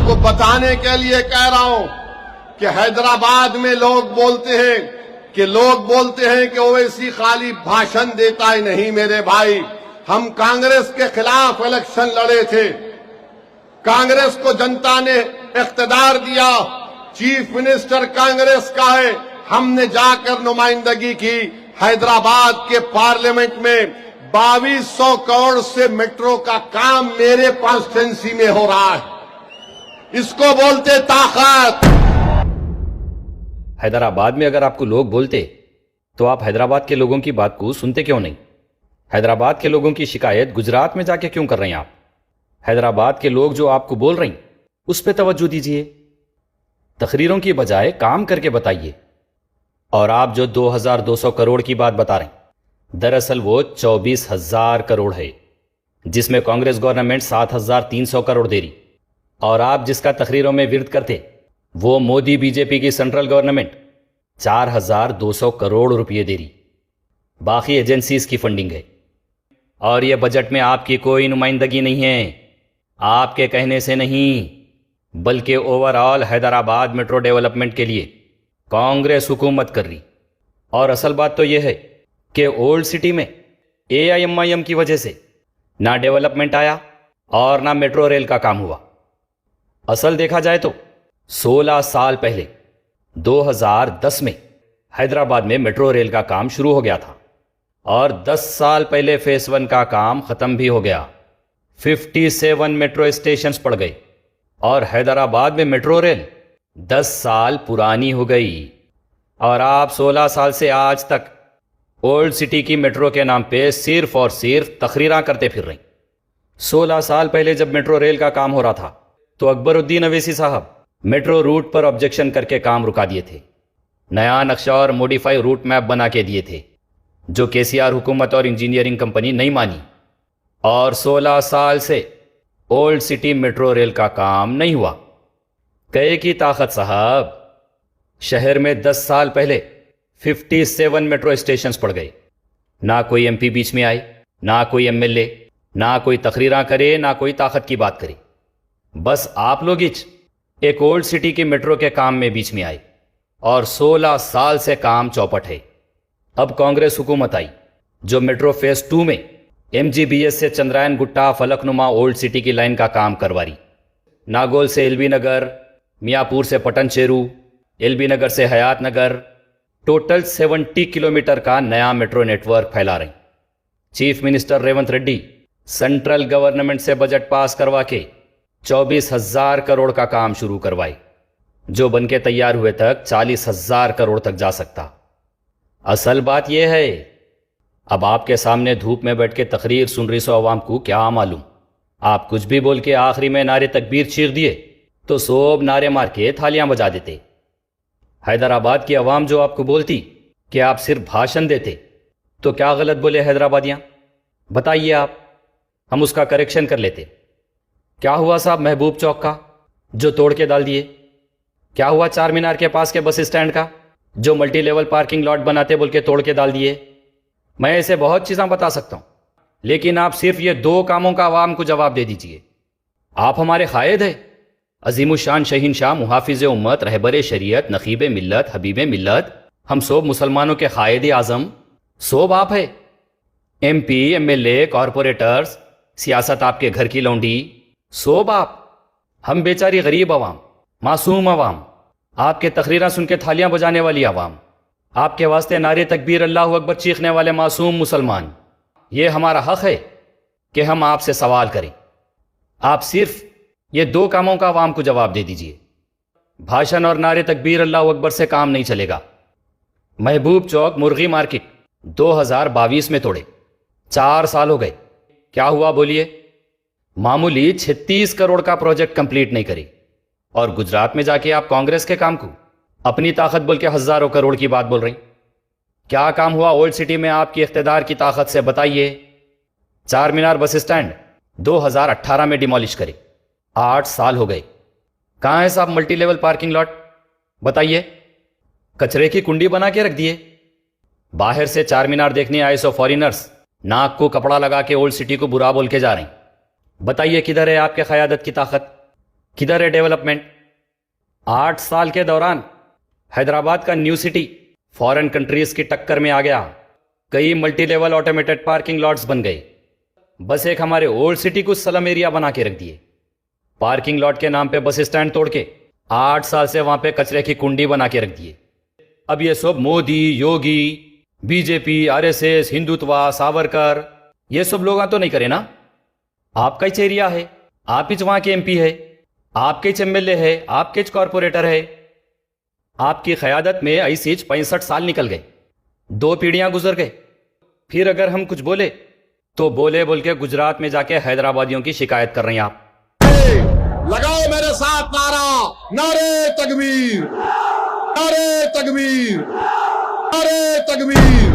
आपको बताने के लिए कह रहा हूं कि हैदराबाद में लोग बोलते हैं कि ओवैसी खाली भाषण देता ही नहीं। मेरे भाई, हम कांग्रेस के खिलाफ इलेक्शन लड़े थे, कांग्रेस को जनता ने इख्तिदार दिया, चीफ मिनिस्टर कांग्रेस का है, हमने जाकर नुमाइंदगी की। हैदराबाद के पार्लियामेंट में 2200 करोड़ से मेट्रो का काम मेरे कॉन्स्टिट्यूंसी में हो रहा है। इसको बोलते ताकत। हैदराबाद में अगर आपको लोग बोलते तो आप हैदराबाद के लोगों की बात को सुनते क्यों नहीं? हैदराबाद के लोगों की शिकायत गुजरात में जाके क्यों कर रहे हैं आप? हैदराबाद के लोग जो आपको बोल रहे हैं उस पर तवज्जो दीजिए, तकरीरों की बजाय काम करके बताइए। और आप जो 2200 करोड़ की बात बता रहे हैं, दरअसल वो 24,000 करोड़ है, जिसमें कांग्रेस गवर्नमेंट 7,300 करोड़ दे रही। और आप जिसका तकरीरों में विरोध करते वो मोदी बीजेपी की सेंट्रल गवर्नमेंट 4,200 करोड़ रुपए दे रही। बाकी एजेंसीज की फंडिंग है। और यह बजट में आपकी कोई नुमाइंदगी नहीं है, आपके कहने से नहीं, बल्कि ओवरऑल हैदराबाद मेट्रो डेवलपमेंट के लिए कांग्रेस हुकूमत कर रही। और असल बात तो यह है कि ओल्ड सिटी में AIMIM की वजह से ना डेवलपमेंट आया और ना मेट्रो रेल का काम हुआ। असल देखा जाए तो 16 साल पहले 2010 में हैदराबाद में मेट्रो रेल का काम शुरू हो गया था और 10 साल पहले फेस 1 का काम खत्म भी हो गया। 57 मेट्रो स्टेशंस पड़ गए और हैदराबाद में मेट्रो रेल 10 साल पुरानी हो गई। और आप 16 साल से आज तक ओल्ड सिटी की मेट्रो के नाम पे सिर्फ और सिर्फ तकरीरां करते फिर रही। 16 साल पहले जब मेट्रो रेल का काम हो रहा था तो अकबरुद्दीन अवैसी साहब मेट्रो रूट पर ऑब्जेक्शन करके काम रुका दिए थे। नया नक्शा और मॉडिफाई रूट मैप बना के दिए थे, जो KCR हुकूमत और इंजीनियरिंग कंपनी नहीं मानी। और 16 साल से ओल्ड सिटी मेट्रो रेल का काम नहीं हुआ। कहे की ताकत साहब, शहर में 10 साल पहले 57 मेट्रो स्टेशंस पड़ गए। ना कोई MP बीच में आए, ना कोई MLA, ना कोई तकरीरां करे, ना कोई ताकत की बात करे। बस आप लोग ही एक ओल्ड सिटी की मेट्रो के काम में बीच में आए और 16 साल से काम चौपट है। अब कांग्रेस हुकूमत आई जो मेट्रो फेज 2 में MGBS से चंद्रायन गुट्टा फलकनुमा ओल्ड सिटी की लाइन का काम करवा रही। नागौल से LB नगर, मियापुर से पटन चेरू, LB नगर से हयात नगर, टोटल 70 किलोमीटर का नया मेट्रो नेटवर्क फैला रहे। Chief minister Revanth Reddy central government से बजट पास करवा के 24,000 करोड़ का काम शुरू करवाए, जो बनके तैयार हुए तक 40,000 करोड़ तक जा सकता। असल बात यह है, अब आपके सामने धूप में बैठ के तकरीर सुन रही सो अवाम को क्या मालूम। आप कुछ भी बोल के आखिरी में नारे तकबीर चीर दिए तो सोब नारे मार के थालियां बजा देते। हैदराबाद की अवाम जो आपको बोलती कि आप सिर्फ भाषण देते, तो क्या गलत बोले हैदराबादियां? बताइए आप, हम उसका करेक्शन कर लेते। क्या हुआ साहब महबूब चौक का जो तोड़ के डाल दिए? क्या हुआ चार मीनार के पास के बस स्टैंड का जो मल्टी लेवल पार्किंग लॉट बनाते बोल के तोड़ के डाल दिए? मैं ऐसे बहुत चीज़ें बता सकता हूं, लेकिन आप सिर्फ ये 2 कामों का आवाम को जवाब दे दीजिए। आप हमारे कायद है, अजीमुशान शहीनशाह, मुहाफिज उम्मत, रहबर शरीयत, नकीब मिल्लत, हबीब मिल्लत, हम सब मुसलमानों के कायद आज़म सोब आप है। MP, MLA, कॉरपोरेटर्स, सियासत आपके घर की लौंडी, सोब आप। हम बेचारी गरीब अवाम, मासूम अवाम, आपके तकरीरां सुन के थालियां बजाने वाली अवाम, आपके वास्ते नारे तकबीर अल्लाहु अकबर चीखने वाले मासूम मुसलमान, ये हमारा हक है कि हम आपसे सवाल करें। आप सिर्फ ये 2 कामों का अवाम को जवाब दे दीजिए। भाषण और नारे तकबीर अल्लाहु अकबर से काम नहीं चलेगा। महबूब चौक मुर्गी मार्केट 2022 में तोड़े, 4 साल हो गए। क्या हुआ बोलिए? मामूली 36 करोड़ का प्रोजेक्ट कंप्लीट नहीं करी। और गुजरात में जाके आप कांग्रेस के काम को अपनी ताकत बोल के हजारों करोड़ की बात बोल रही। क्या काम हुआ ओल्ड सिटी में आपकी इख्तिदार की ताकत से? बताइए। चार मीनार बस स्टैंड 2018 में डिमोलिश करे, 8 साल हो गए। कहां है साहब मल्टी लेवल पार्किंग लॉट? बताइए। कचरे की कुंडी बना के रख दिए। बाहर से चार मीनार देखने आए सो फॉरिनर्स नाक को कपड़ा लगा के ओल्ड सिटी को बुरा बोल के जा रहे हैं। बताइए किधर है आपके क़यादत की ताकत? किधर है डेवलपमेंट? 8 साल के दौरान हैदराबाद का न्यू सिटी फॉरेन कंट्रीज की टक्कर में आ गया। कई multi level automated parking lots बन गए। बस एक हमारे ओल्ड सिटी को स्लम एरिया बना के रख दिए। पार्किंग लॉट के नाम पे बस स्टैंड तोड़ के 8 साल से वहां पे कचरे की कुंडी बना के रख दिए। अब ये सब मोदी, योगी, बीजेपी, आरएसएस, हिंदुत्वा, सावरकर, ये सब लोग तो नहीं करे ना। आपका ही एरिया है, आप ही वहां के एमपी है, आपके ही एमएलए है, आपके कॉरपोरेटर है। आपकी क़यादत में ऐसी 65 साल निकल गए, 2 पीढ़ियां गुजर गए। फिर अगर हम कुछ बोले तो बोले बोल के गुजरात में जाके हैदराबादियों की शिकायत कर रहे हैं आप। लगाओ मेरे साथ नारा, नारे तकबीर, नारे तकबीर, नारे तकबीर।